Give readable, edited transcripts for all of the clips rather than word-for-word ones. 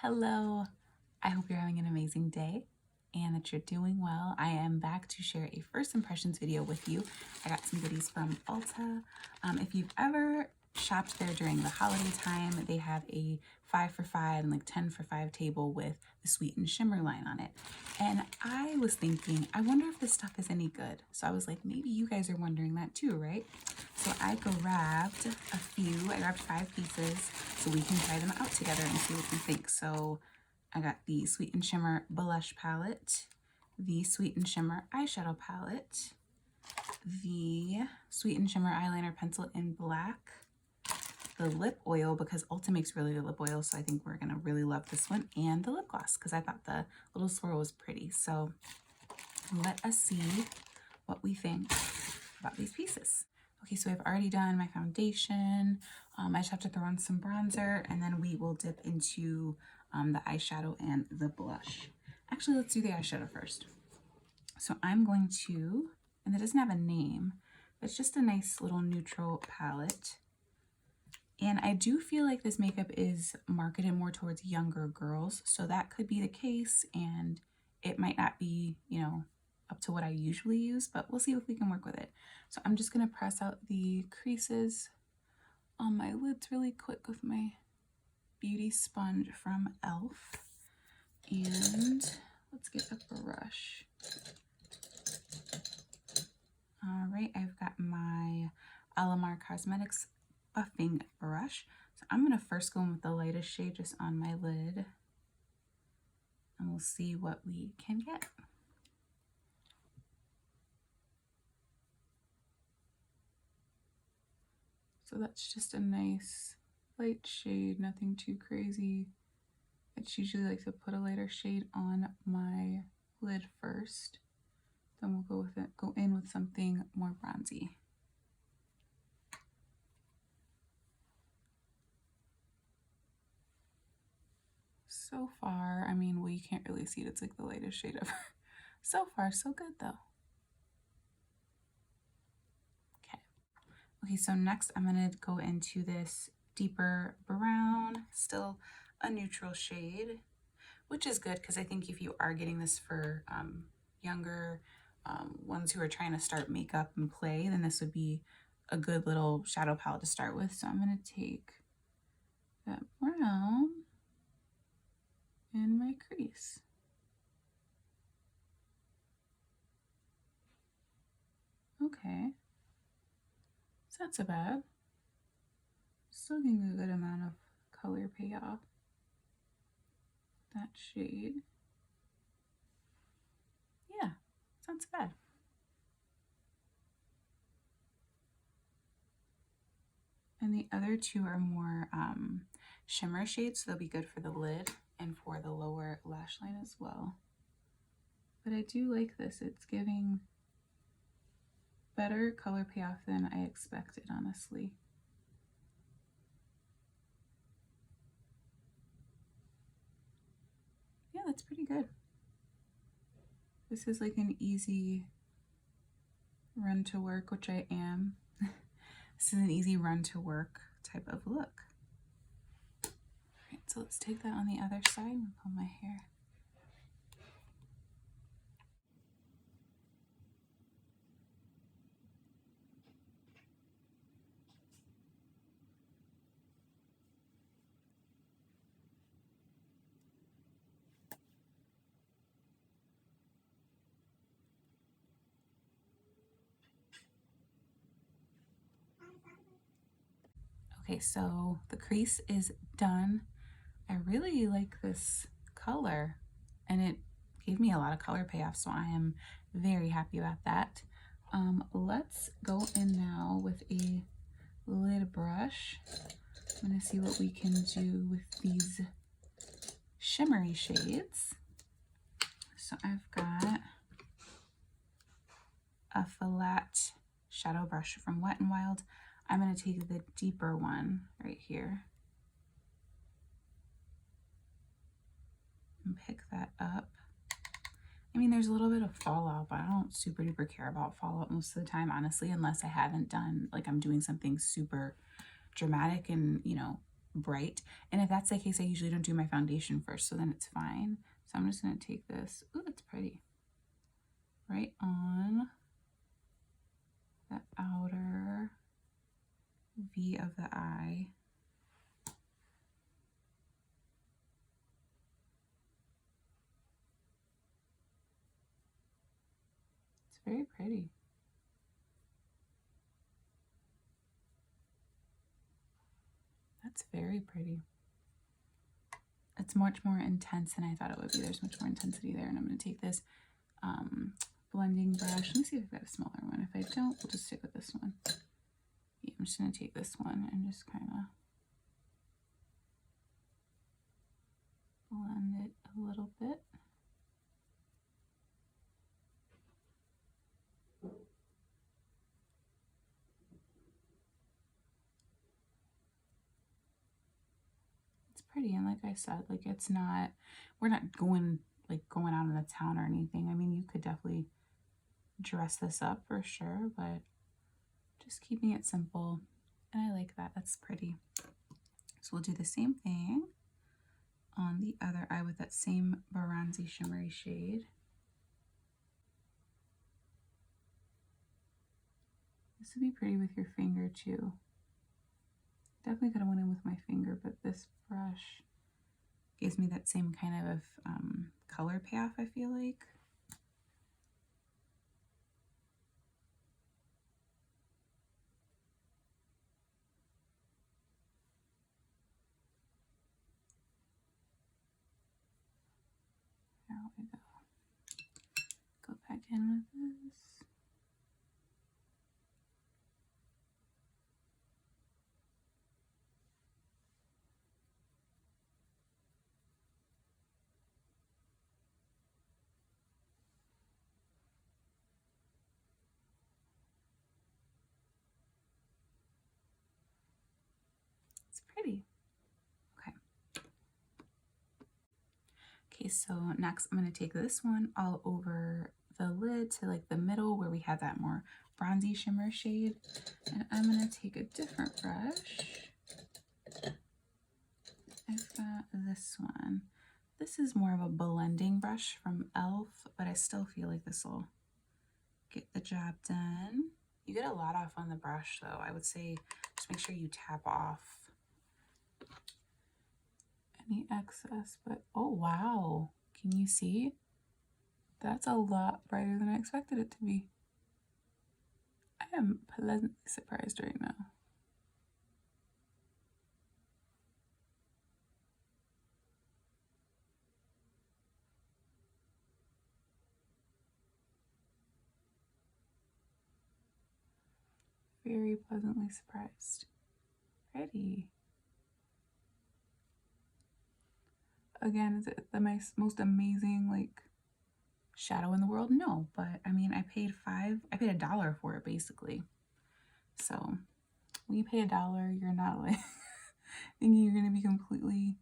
Hello, I hope you're having an amazing day and that you're doing well. I am back to share a first impressions video with you. I got some goodies from Ulta. If you've ever shopped there during the holiday time, they have a 5 for 5 and like 10 for 5 table with the Sweet and Shimmer line on it. And I was thinking, I wonder if this stuff is any good. So I was like, maybe you guys are wondering that too, right? So I grabbed a few. I grabbed 5 pieces so we can try them out together and see what we think. So I got the Sweet and Shimmer Blush palette, the Sweet and Shimmer eyeshadow palette, the Sweet and Shimmer eyeliner pencil in black, the lip oil because Ulta makes really good lip oil, so I think we're gonna really love this one, and the lip gloss because I thought the little swirl was pretty. So let us see what we think about these pieces. Okay, so I've already done my foundation. I just have to throw on some bronzer, and then we will dip into the eyeshadow and the blush. Actually, let's do the eyeshadow first. So I'm going to, and it doesn't have a name, but it's just a nice little neutral palette. And I do feel like this makeup is marketed more towards younger girls, so that could be the case, and it might not be, you know, up to what I usually use, but we'll see if we can work with it. So I'm just going to press out the creases on my lids really quick with my beauty sponge from e.l.f. And let's get a brush. All right, I've got my Alamar Cosmetics buffing brush. So I'm going to first go in with the lightest shade just on my lid, and we'll see what we can get. So that's just a nice light shade, nothing too crazy. I usually like to put a lighter shade on my lid first. Then we'll go in with something more bronzy. So far, I mean, well, you can't really see it. It's like the lightest shade ever. So far, so good though. Okay, so next I'm going to go into this deeper brown, still a neutral shade, which is good because I think if you are getting this for younger ones who are trying to start makeup and play, then this would be a good little shadow palette to start with. So I'm going to take that brown in my crease. Okay. It's not so bad. Still getting a good amount of color payoff. That shade. Yeah, it's not so bad. And the other two are more shimmer shades, so they'll be good for the lid and for the lower lash line as well. But I do like this. It's giving better color payoff than I expected, honestly. Yeah, that's pretty good. This is like an easy run to work, which I am. This is an easy run to work type of look. All right, so let's take that on the other side and comb my hair. Okay, so the crease is done. I really like this color, and it gave me a lot of color payoff, so I am very happy about that. Let's go in now with a lid brush. I'm gonna see what we can do with these shimmery shades. So I've got a flat shadow brush from Wet n Wild. I'm going to take the deeper one right here and pick that up. I mean, there's a little bit of fallout, but I don't super duper care about fallout most of the time, honestly, unless I haven't done, like I'm doing something super dramatic and, you know, bright. And if that's the case, I usually don't do my foundation first, so then it's fine. So I'm just going to take this. Ooh, that's pretty. Right on the outer V of the eye. It's very pretty. That's very pretty. It's much more intense than I thought it would be. There's much more intensity there. And I'm going to take this blending brush. Let me see if I've got a smaller one. If I don't, we'll just stick with this one. Yeah, I'm just going to take this one and just kind of blend it a little bit. It's pretty, and like I said, like it's not, we're not going out in the town or anything. I mean, you could definitely dress this up for sure, but just keeping it simple. And I like that. That's pretty. So we'll do the same thing on the other eye with that same bronzy shimmery shade. This would be pretty with your finger too. Definitely could have went in with my finger, but this brush gives me that same kind of color path, I feel like. There we go. Go back in with this. It's pretty. Okay. Okay, so next I'm going to take this one all over the lid to like the middle where we have that more bronzy shimmer shade. And I'm going to take a different brush. I've got this one. This is more of a blending brush from e.l.f., but I still feel like this will get the job done. You get a lot off on the brush though. I would say just make sure you tap off any excess, but oh wow, can you see? That's a lot brighter than I expected it to be. I am pleasantly surprised right now. Very pleasantly surprised. Pretty. Again, is it the most amazing like shadow in the world? No, but I mean, I paid $1 for it basically. So when you pay $1, you're not like thinking you're gonna be completely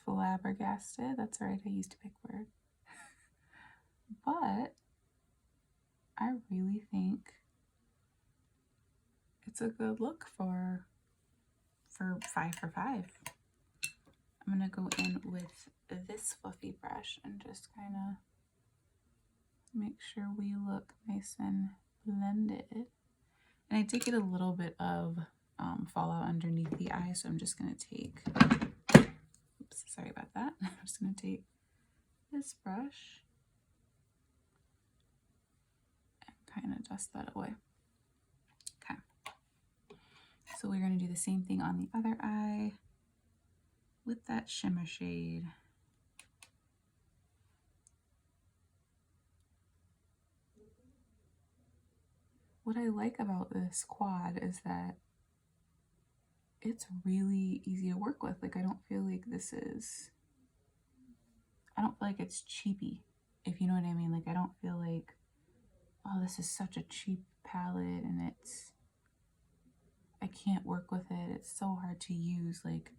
flabbergasted. That's right, I used a big word. But I really think it's a good look for 5 for 5. I'm gonna go in with this fluffy brush and just kind of make sure we look nice and blended. And I did get a little bit of fallout underneath the eye, so I'm just gonna take, oops, sorry about that. I'm just gonna take this brush and kind of dust that away. Okay. So we're gonna do the same thing on the other eye with that shimmer shade. What I like about this quad is that it's really easy to work with. Like I don't feel like it's cheapy, if you know what I mean. Like I don't feel like, oh, this is such a cheap palette and I can't work with it. It's so hard to use. Like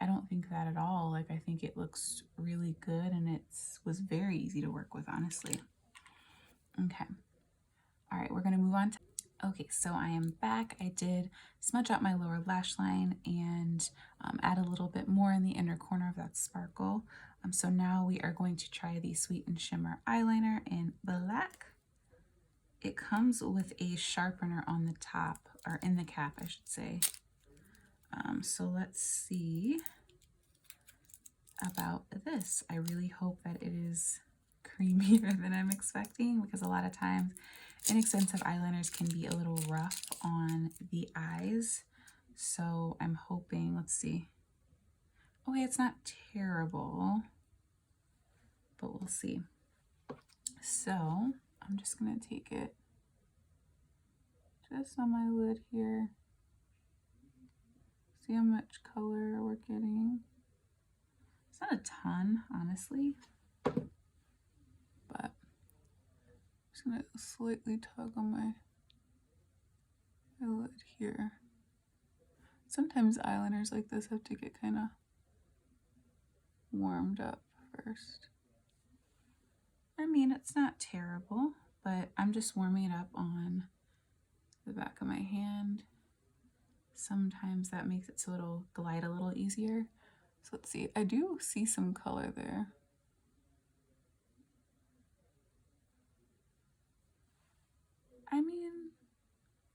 I don't think that at all. Like I think it looks really good and was very easy to work with, honestly. Okay. All right, we're gonna move on to Okay, so I am back. I did smudge out my lower lash line and add a little bit more in the inner corner of that sparkle. So now we are going to try the Sweet and Shimmer eyeliner in black. It comes with a sharpener on the top, or in the cap, I should say. So let's see about this. I really hope that it is creamier than I'm expecting, because a lot of times inexpensive eyeliners can be a little rough on the eyes. So I'm hoping, let's see. Okay, it's not terrible, but we'll see. So I'm just gonna take it just on my lid here. See how much color we're getting. It's not a ton, honestly, but I'm just gonna slightly tug on my lid here. Sometimes eyeliners like this have to get kind of warmed up first. I mean, it's not terrible, but I'm just warming it up on the back of my hand. Sometimes that makes it so it'll glide a little easier. So let's see, I do see some color there. I mean,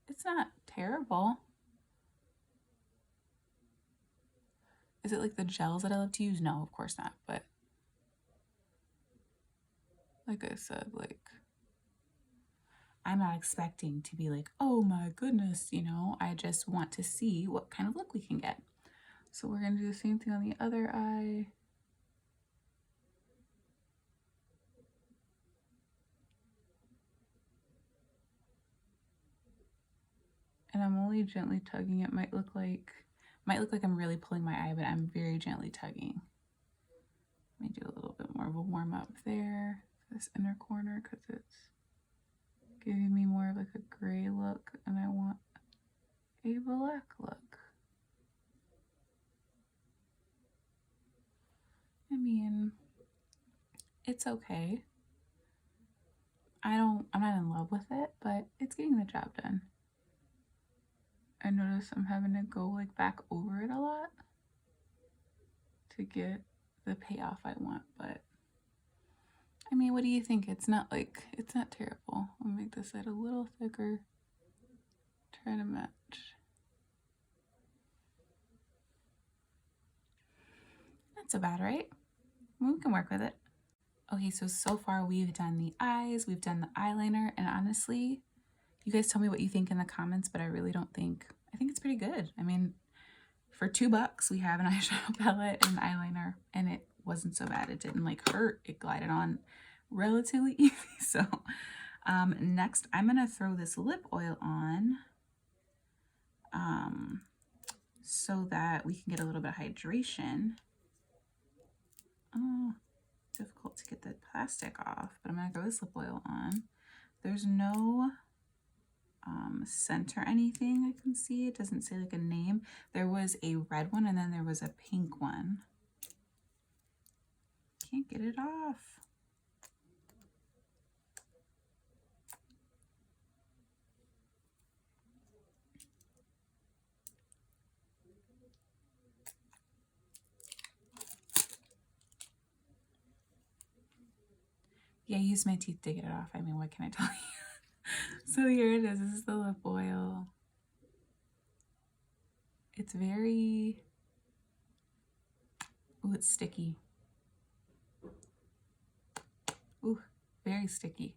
it's not terrible. Is it like the gels that I love to use? No, of course not, but like I said, like, I'm not expecting to be like, oh my goodness, you know, I just want to see what kind of look we can get. So we're gonna do the same thing on the other eye. And I'm only gently tugging. It might look like I'm really pulling my eye, but I'm very gently tugging. Let me do a little bit more of a warm up there, this inner corner, because it's giving me more of like a gray look, and I want a black look. I mean, it's okay. I'm not in love with it, but it's getting the job done. I notice I'm having to go like back over it a lot to get the payoff I want, but I mean, what do you think? It's not terrible. I'll make this side a little thicker, try to match. Not so bad, right? We can work with it. Okay, so far we've done the eyes, we've done the eyeliner, and honestly, you guys tell me what you think in the comments, but I think it's pretty good. I mean, for $2, we have an eyeshadow palette and eyeliner, and it wasn't so bad. It didn't like hurt. It glided on relatively easy. So next I'm gonna throw this lip oil on so that we can get a little bit of hydration. Oh, difficult to get the plastic off, but I'm gonna throw this lip oil on. There's no scent or anything I can see. It doesn't say like a name. There was a red one and then there was a pink one. Can't get it off. Yeah, I used my teeth to get it off. I mean, what can I tell you? So here it is. This is the lip oil. It's very, ooh, it's sticky. Ooh, very sticky.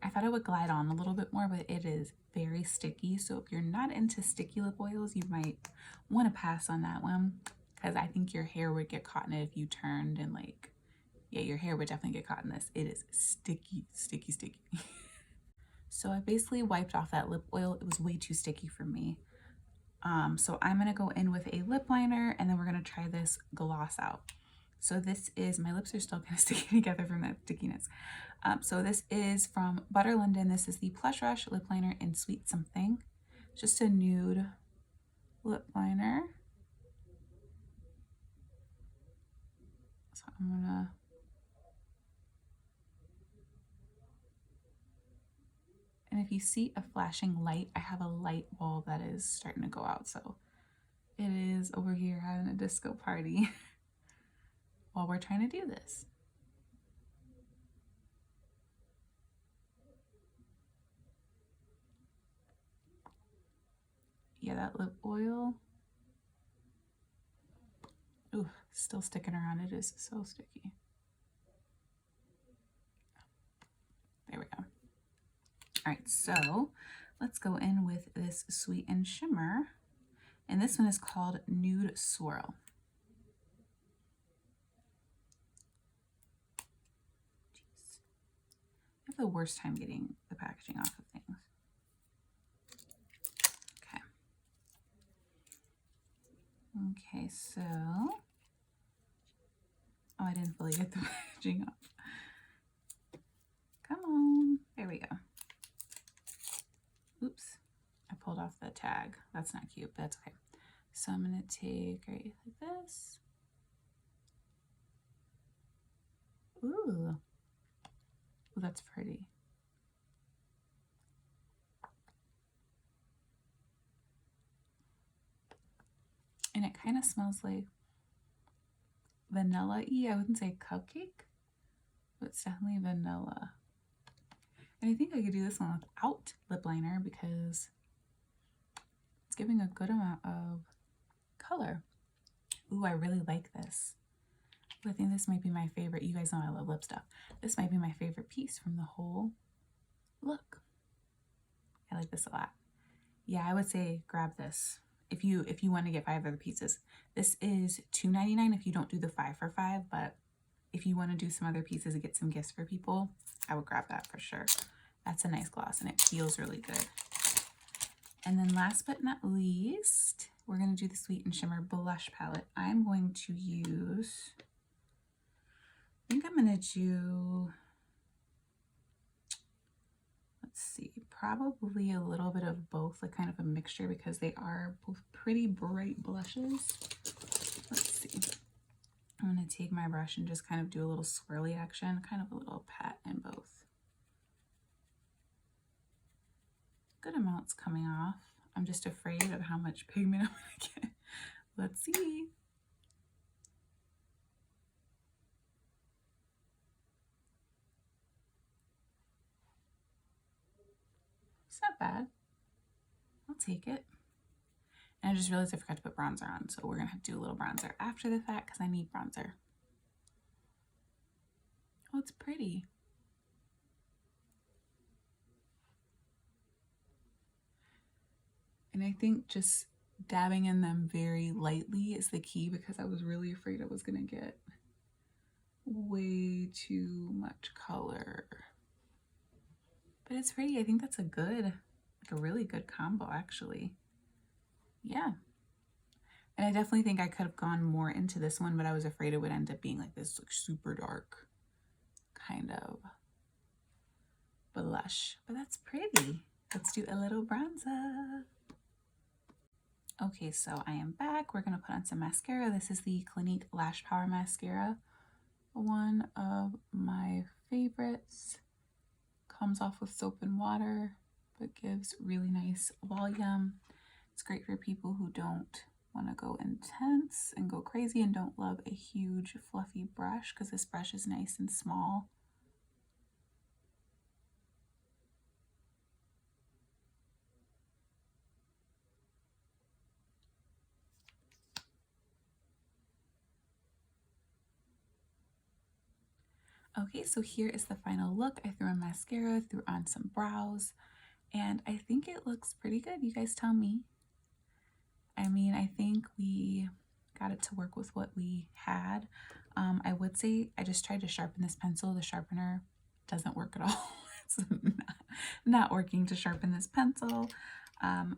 I thought it would glide on a little bit more, but it is very sticky. So if you're not into sticky lip oils, you might want to pass on that one, because I think your hair would get caught in it if you turned, and like, yeah, your hair would definitely get caught in this. It is sticky, sticky, sticky. So I basically wiped off that lip oil. It was way too sticky for me. So I'm gonna go in with a lip liner, and then we're gonna try this gloss out. So this is, my lips are still kind of sticking together from that stickiness. So this is from Butter London. This is the Plush Rush Lip Liner in Sweet Something. Just a nude lip liner. So I'm gonna, and if you see a flashing light, I have a light bulb that is starting to go out. So it is over here having a disco party while we're trying to do this. Yeah, that lip oil. Ooh, still sticking around. It is so sticky. There we go. All right, so let's go in with this Sweet and Shimmer. And this one is called Nude Swirl. Jeez. I have the worst time getting the packaging off of things. Okay. Okay, so... Oh, I didn't fully get the packaging off. Come on. There we go. Oops. I pulled off the tag. That's not cute, but that's okay. So I'm going to take right like this. Ooh. Ooh, that's pretty. And it kind of smells like vanilla-y. I wouldn't say cupcake, but it's definitely vanilla. And I think I could do this one without lip liner because it's giving a good amount of color. Ooh, I really like this. I think this might be my favorite. You guys know I love lip stuff. This might be my favorite piece from the whole look. I like this a lot. Yeah, I would say grab this if you want to get 5 other pieces. This is $2.99 if you don't do the 5 for 5, but if you want to do some other pieces and get some gifts for people, I would grab that for sure. That's a nice gloss and it feels really good. And then last but not least, we're going to do the Sweet and Shimmer blush palette. I'm going to use, I think I'm going to do, let's see, probably a little bit of both, like kind of a mixture because they are both pretty bright blushes. Let's see. I'm going to take my brush and just kind of do a little swirly action, kind of a little pat in both. Good amounts coming off. I'm just afraid of how much pigment I'm going to get. Let's see. It's not bad. I'll take it. And I just realized I forgot to put bronzer on, so we're going to have to do a little bronzer after the fact because I need bronzer. Oh, it's pretty. And I think just dabbing in them very lightly is the key because I was really afraid I was going to get way too much color. But it's pretty. I think that's a good, like a really good combo actually. Yeah. And I definitely think I could have gone more into this one, but I was afraid it would end up being like this like super dark kind of blush. But that's pretty. Let's do a little bronzer. Okay, so I am back. We're going to put on some mascara. This is the Clinique Lash Power Mascara. One of my favorites. Comes off with soap and water, but gives really nice volume. It's great for people who don't want to go intense and go crazy and don't love a huge fluffy brush because this brush is nice and small. Okay, so here is the final look. I threw on mascara, threw on some brows, and I think it looks pretty good. You guys tell me. I mean, I think we got it to work with what we had. I would say I just tried to sharpen this pencil. The sharpener doesn't work at all. It's not working to sharpen this pencil.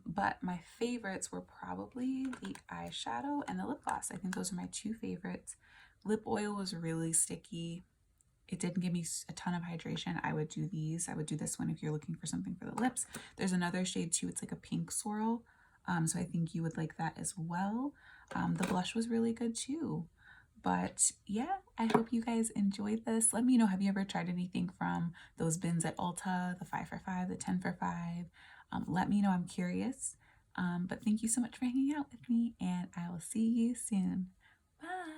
But my favorites were probably the eyeshadow and the lip gloss. I think those are my 2 favorites. Lip oil was really sticky. It didn't give me a ton of hydration. I would do these. I would do this one if you're looking for something for the lips. There's another shade too. It's like a pink swirl. So I think you would like that as well. The blush was really good too. But yeah, I hope you guys enjoyed this. Let me know, have you ever tried anything from those bins at Ulta, the 5 for 5, the 10 for 5? Let me know, I'm curious. But thank you so much for hanging out with me, and I will see you soon. Bye.